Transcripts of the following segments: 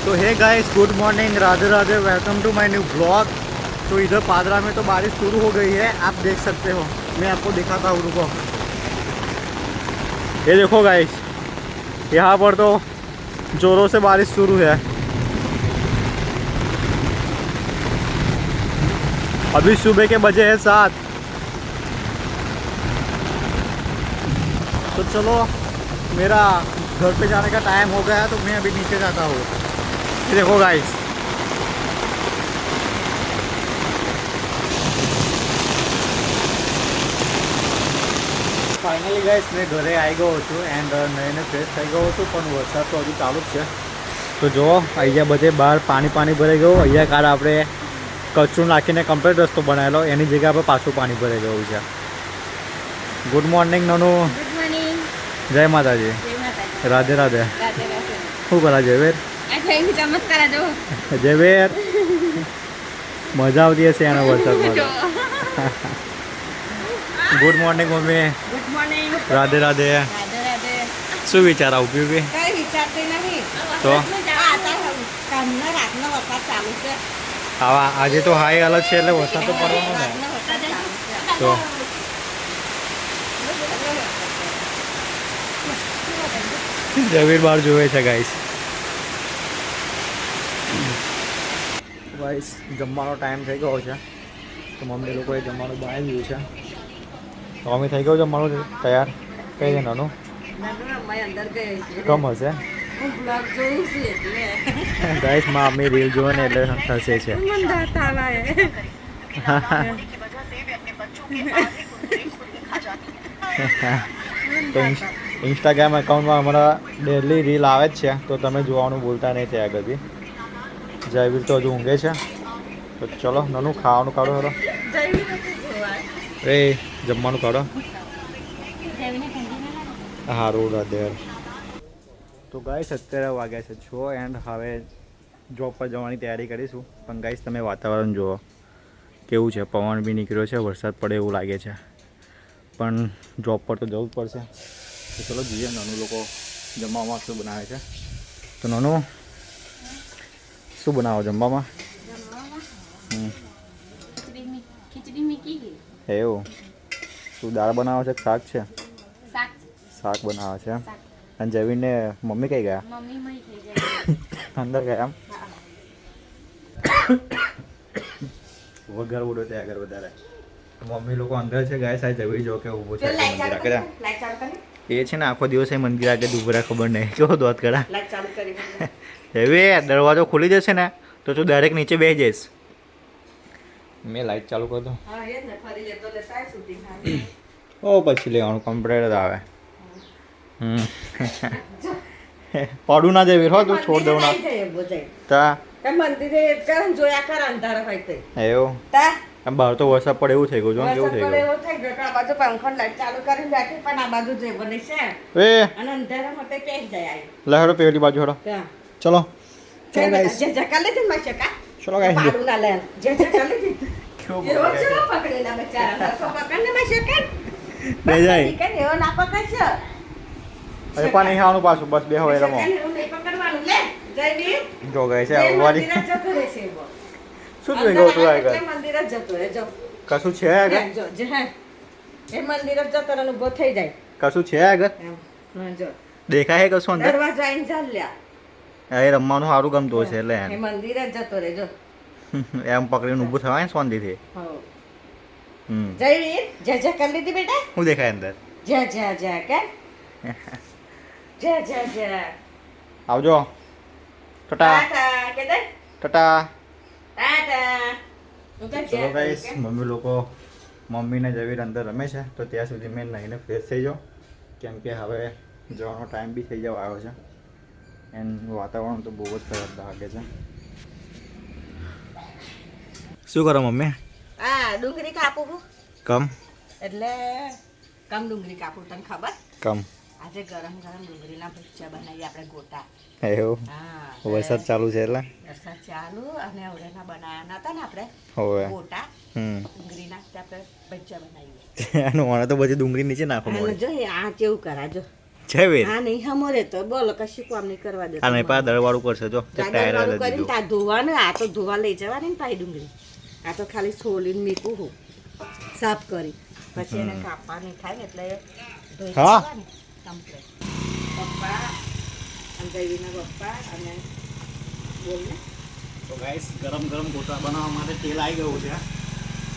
तो hey guys, good morning, Radhe Radhe, welcome to my new blog. तो इधर पादरा में तो बारिश शुरू हो गई है, आप देख सकते हो। मैं आपको दिखाता हूँ, रुको। ये देखो गाइस, यहाँ पर तो जोरों से बारिश शुरू है। अभी सुबह के बजे हैं 7। तो चलो, मेरा घर पे जाने का टाइम हो गया है, तो मैं अभी नीचे जाता हूँ। ये देखो गाइस, फाइनली गाइस मैं घरे आई गयो છું એન્ડ નઈને ફ્રેશ થઈ ગયો છું, પણ વરસાદ તો હજુ ચાલુ જ છે। તો જો અહીંયા બધે બહાર પાણી ભરાઈ ગયું। અહીંયા કાલ આપણે કચરું નાખીને કમ્પ્લીટ રસ્તો બનાવેલો, એની જગ્યા પર પાછું પાણી ભરાઈ ગયું છે। Good morning Nanu. Good morning. જય માતાજી। રાધે રાધે। શું કરા જયવેર? ચમત્કાર જો જયવેર, મજા આવતી હશે એના વરસાદમાં। Good morning mummy. Good morning. Radhe Radhe. Radhe Radhe. શું વિચાર આવું પીવી? કઈ વિચારતી નહીં તો કામનો રાતનો વરસાદ ચાલુ છે। આવા આજે તો હાઈ હાલત છે, એટલે વરસાદ તો પડવાનો ને। રાતનો વરસાદ ચાલુ છે। તો જયવીર બહાર જોવે છે ગાઈસ। ગાઈસ જમવાનો ટાઈમ થઈ ગયો છે, તો મમ્મી લોકોએ જમવાનું બનાવી દીધું છે। તો મમ્મી થઈ ગયો જમવાનું તૈયાર? કઈ છે નાનું? અંદર ગઈ છે। કમ હશે હું બ્લોગ જોઉં છું એટલે ગાઈસ, માં મમ્મી રીલ જોવે ને એટલે હસે છે। મંદા તાવાય તો ઇન્સ્ટાગ્રામ એકાઉન્ટમાં અમારા ડેલી રીલ આવે જ છે, તો તમે જોવાનું ભૂલતા નહીં ત્યાં આગળથી। જયવીર તો હજુ ઊંઘે છે, તો ચલો નાનું ખાવાનું કાઢો હેલો। એ જમવાનું કાઢો। સારું રાધે। તો ગાઈસ અત્યારે વાગ્યા છે 6 એન્ડ હવે જોબ પર જવાની તૈયારી કરીશું। પણ ગાઈસ તમે વાતાવરણ જુઓ કેવું છે, પવન બી નીકળ્યો છે, વરસાદ પડે એવું લાગે છે, પણ જોબ પર તો જવું જ પડશે। તો ચલો જોઈએ નાનું લોકો જમવામાં શું બનાવે છે। તો નાનું શું બનાવો જમવામાં? ખીચડી મીકી એવું? તું દાળ બનાવે છે, શાક છે? શાક શાક બનાવે છે। અને જયવીરને મમ્મી કઈ ગયા? મમ્મી મઈ થઈ જાય અંદર ગયા એમ? વઘાર ઉડો ત્યાં આગળ વધારે મમ્મી લોકો અંદર છે ગાય સાહેબ। જયવીર જો કે ઊભો છે મંદિર આગળ। લાઈટ ચાલુ કરી એ છે ને આખો દિવસ એ મંદિર આગળ ઊભો રહે, ખબર નહીં કેવો દોત કરા। લાઈટ ચાલુ કરી જયવીર દરવાજો ખુલી જશે ને તો તું ડાયરેક્ટ નીચે બેસી જઈશ। મેં લાઈટ ચાલુ કરી દો। હા એ ને ફરી લેતો લે સાય શૂટિંગ થાય ઓ પછી લેવાનું કમ્પ્લીટ જ આવે। પડું ના જયવીર હો, તું છોડ દઉં ના તા મંદિરે કરન જોયા કર અંધાર હોય તે એવું। તા આમ બહાર તો વરસાદ પડે એવું થઈ ગયું, જો કેવું થઈ ગયું। એવો થઈ ગયો કે આ બાજુ પંખો લાઈટ ચાલુ કરીને બેઠી, પણ આ બાજુ જે બને છે એ અને અંધારા માટે પેક જાય આવી લહેડો પેલી બાજુ હેડો, ત્યાં ચલો ચલો ગાઈસ, જે જકા લે માં ચકા ચલો ગાઈસ। પાડું ના લે જે જકા લે કેવો એવો ચલો પકડેલા બચારા તો પકડને માં શકા બે જાય કે એવો ના પકડશે। અરે પાણી ખાવાનું પાછું બસ બે હોય રમો। પકડવાનું લે જયદીપ જો ગાઈસ આવવાની મંદિર જતો રહેશે એવો। શું જોઈ ગયો તું આગળ? મંદિર જ જતો રહે જો કશું છે આગળ? જો જે હે એ મંદિર જ જતો રહે, ઉભો થઈ જાય કશું છે આગળ? એમ હા જો દેખાય છે કશું અંદર? દરવાજો આઈને ચાલ્યા એ રમવાનું સારું ગમતું હશે એટલે એ મંદિર જ જતો રહે જો એમ પકડીને ઊભું થવાય ને શાંતિથી। હો હમ જયવીર જે જે કરી લીધી બેટા, શું દેખાય અંદર? જે જે જે કે જે જે જે આવજો, ટાટા ટાટા કે દે ટાટા। ટાટા ચલો ગાઈસ, મમ્મી લોકો મમ્મી ને જયવીર અંદર રમે છે, તો ત્યાં સુધી મેં નહીને ફ્રેશ થઈ જાઉં, કેમ કે હવે જવાનો ટાઈમ બી થઈ જવા આવ્યો છે એન્ડ વાતાવરણ તો બહુ જ ખરાબ લાગે છે। શું કરો મમ્મી? આ ડુંગળી કાપું હું કમ એટલે કમ ડુંગળી કાપું તને ખબર? કમ આજે ગરમ ગરમ ડુંગળીના ભજીયા બનાવીએ આપણે ગોટા। એવું? હા વરસાદ ચાલુ છે એટલે વરસાદ ચાલુ અને અવળેના બનાવ્યા નતા ને આપણે હવે ગોટા હમ ડુંગળીના તે આપણે ભજીયા બનાવીએ। એનું મને તો બધી ડુંગળી નીચે નાખો અને મળે। જો આ કેવું કરા જો છે વેર આ નહીં હમોરે તો બોલો કશું કામ નહીં કરવા દે આ નહીં પા દળવાળું કરશે જો તે ટાયર કરીને દીધું તા ધોવાનું આ તો ધોવા લઈ જવાની ને પાઈ ડુંગળી આ તો ખાલી છોલીને મીકું હું સાફ કરી પછી એને કાપવાની થાય એટલે ધોઈ હા. દેવાની complete. પપ્પા અને દેવીના પપ્પા અને બોલ ને તો ગાઈસ ગરમ ગરમ ગોટા બનાવવા માટે તેલ આવી ગયું છે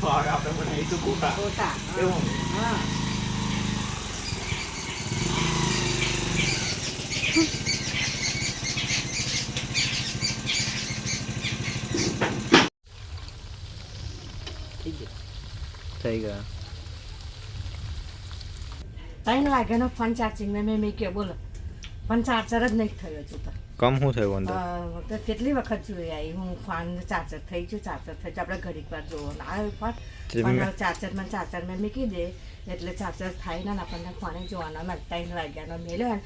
તો હવે આપણે બનાવીશું ગોટા ગોટા એવું? હા થઈ ગયા 3 વાગ્યાનો ફોન ચાર્જિંગ મેં કહ્યું બોલો પણ ચાર્જર જ નહીં થયો હજુ તો કમ શું થયું અંદર તો કેટલી વખત જોઈ આવી હું ફોન ચાર્જર થઈ ગયું આપણે ઘડીક વાર જોવાનું આવ્યો ફોન પણ ચાર્જર મેં મૂકી દે એટલે ચાર્જર થાય ને આપણને ફોને જોવાનો મેં 3 વાગ્યાનો મેલ્યો ને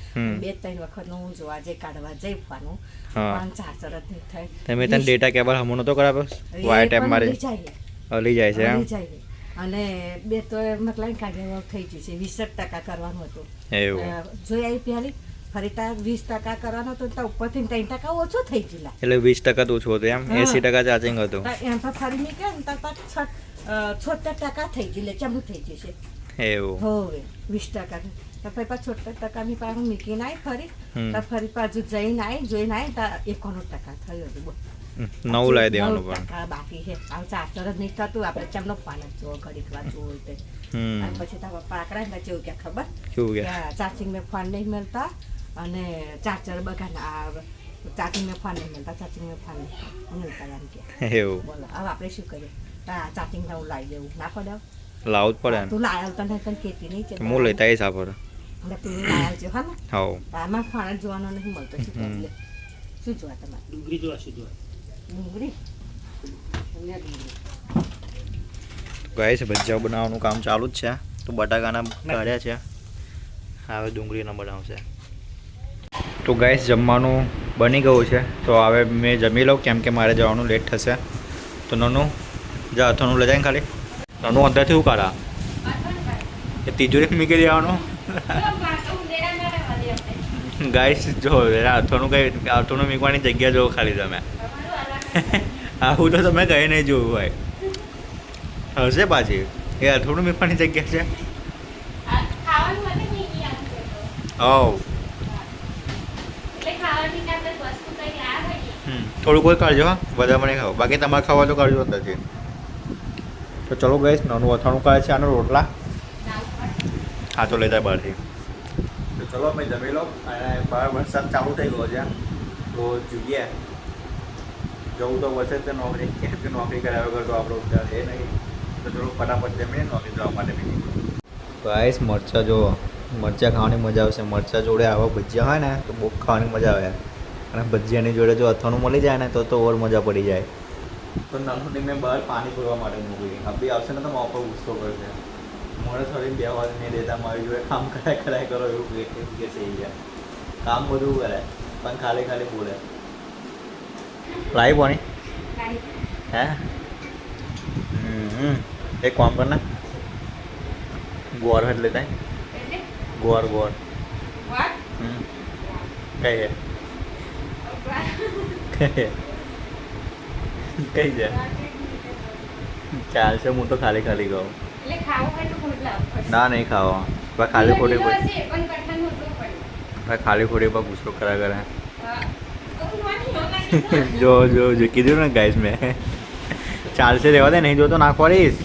2-3 વખત હું જોવા જઈ કાઢવા જઈ ફોન પણ ચાર્જર જ નહીં થાય તમે તને ડેટા કેબલ હમણાં નતો કરાવ્યો વાય ટેપ મારી હલી જાય છે એમ અને બે તો મતલબ કાઢ્યા થઈ ગયું છે 20% કરવાનું હતું એવું જોઈ આવી પહેલી ફરી તાર 20% કરવાનો હતો તો ઉપરથી 3% ઓછો થઈ ગયેલા એટલે 20% તો ઓછું હતું એમ 80% ચાર્જિંગ હતું તો એમ તો ફરી નીકળે ને તો 76% થઈ ગયેલે ચમનું થઈ જશે એવું હોવે 20% તો પછી 76% ની પાસે મૂકીને આવી ફરી તો ફરી પાછું જઈને આવી જોઈને આવી તો 91% થયું હતું બોલ નવું લાવી દેવાનું પણ 9% બાકી છે આ ચાર્જર જ નહીં થતું આપણે ચમનો ફોન જ જોવો ઘડીક વાર જોવો હોય તો અને પછી તારા પપ્પા આકડા ને કેવું કે ખબર કેવું કે ચાર્જિંગ મેં ફોન નહીં મળતા અને ચાર્જર બગાડ ચાર્જિંગ મેં ફોન નહીં મળતા ચાર્જિંગ મેં ફોન નહીં મળતા એમ કે એવું બોલો હવે આપણે શું કરીએ ચાર્જિંગ હું લાવી દેવું ના પડે લાવું જ પડે તું લાયા તને તને ખેતી નહીં છે ને હું લેતા આવીશ આપણે એટલે તું લાયા છે હા ને હા આમાં ફોન જ જોવાનો નહીં મળતો શું કરીએ શું જોવા તમારે ડુંગળી જોવા શું જોવા ડુંગળી ગાઈસ ભજીયા બનાવવાનું કામ ચાલુ જ છે તો બટાકાના કાઢ્યા છે હવે ડુંગળીના બનાવશે તો ગાઈસ જમવાનું બની ગયું છે તો હવે મેં જમી લઉં કેમ કે મારે જવાનું લેટ થશે તો નનું જા અથાણું લઈ જાય ને ખાલી નનું અંદરથી શું કાઢા એ તિજોરી મૂકી દેવાનું ગાઈસ જો અથાણું કઈ અથાણું મૂકવાની જગ્યા જોવો ખાલી તમે આવું તો તમે કઈ નહીં જોવું ભાઈ હશે પાછી એ અથાણું મૂકવાની જગ્યા છે ઓ થોડું કોઈ કાઢજો હા બધા મને ખાવ બાકી તમારે ખાવા તો કાઢજો અંદરથી તો ચલો ગઈશ નાનું અથાણું કાઢે છે આનો રોટલા હા તો લેતા બહારથી તો ચલો અમે જમી લો અને બહાર વરસાદ ચાલુ થઈ ગયો છે તો જોઈએ જવું તો વરસાદ તો નોકરી કેમ કે નોકરી કર્યા વગર તો આપણો ઉદ્ધાર એ નહીં તો ચલો ફટાફટ જમીને નોકરી જવા માટે બી ગાઈસ મરચાં જો મરચાં ખાવાની મજા આવશે મરચાં જોડે આવા ભજીયા હોય ને તો બહુ ખાવાની મજા આવે અને ભજીયાની જોડે જો અથાણું મળી જાય ને તો ઓર મજા પડી જાય તો નાનું મેં બહાર પાણી પૂરવા માટે મૂકી અભી આવશે ને તો મારા પર ગુસ્સો કરશે મને થોડી 2 વાર નહીં દેતા મારી જોડે કામ કરાય કરો એવું કે છે ગયા કામ બધું કરે પણ ખાલી બોલે લાવી પાણી હે એક કામ કર ને ગોર હટ લેતા ગોર કઈ હે કઈ છે ચાલશે હું તો ખાલી કહું ના નહીં ખાવા ભાઈ ખાલી ખોટી ભાઈ ખાલી ખોટી પર ગુસ્સો કરા કરે જો કીધું ને ગાઈસ મેં ચાલશે રહેવા દે નહીં જો તો ના ખોરીશ